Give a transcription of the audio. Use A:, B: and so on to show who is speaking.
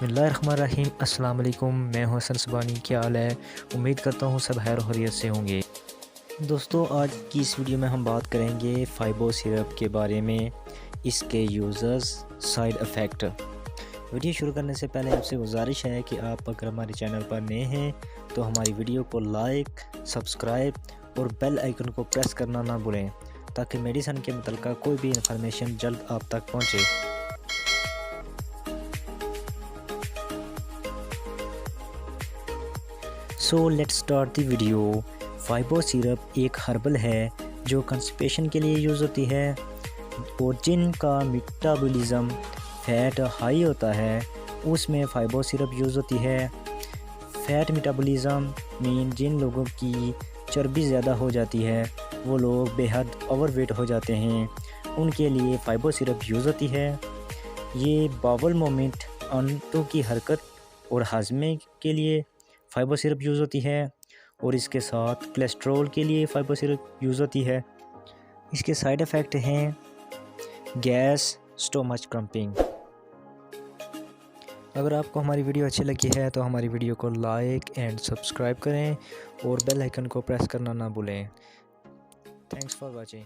A: बिस्मिल्लाहिर्रहमानिर्रहीम। अस्सलाम वालेकुम, मैं हूं हसन सुबानी। क्या हाल है? उम्मीद करता हूं सब खैर खैरियत से होंगे। दोस्तों, आज की इस वीडियो में हम बात करेंगे फाइबो सिरप के बारे में, इसके यूज़र्स, साइड इफ़ेक्ट। वीडियो शुरू करने से पहले आपसे गुजारिश है कि आप अगर हमारे चैनल पर नए हैं तो हमारी वीडियो को लाइक, सब्सक्राइब और बेल आइकन को प्रेस करना ना भूलें, ताकि मेडिसिन के मुतल्लिक़ कोई भी इंफॉर्मेशन जल्द आप तक पहुँचे। So let's start the video. Fibo syrup एक हर्बल है जो कंस्टिपेशन के लिए यूज़ होती है, और जिनका मेटाबॉलिज्म फ़ैट हाई होता है उसमें फ़ाइबो सिरप यूज़ होती है। फ़ैट मेटाबॉलिज्म मीन जिन लोगों की चर्बी ज़्यादा हो जाती है, वो लोग बेहद ओवरवेट हो जाते हैं, उनके लिए फ़ाइबो सिरप यूज़ होती है। ये बावल मोमेंट, आंतों की हरकत और हाजमे के लिए फ़ाइबो सिरप यूज़ होती है, और इसके साथ कोलेस्ट्रॉल के लिए फ़ाइबो सिरप यूज़ होती है। इसके साइड इफ़ेक्ट हैं गैस, स्टोमच क्रम्पिंग। अगर आपको हमारी वीडियो अच्छी लगी है तो हमारी वीडियो को लाइक एंड सब्सक्राइब करें और बेल आइकन को प्रेस करना ना भूलें। Thanks for watching.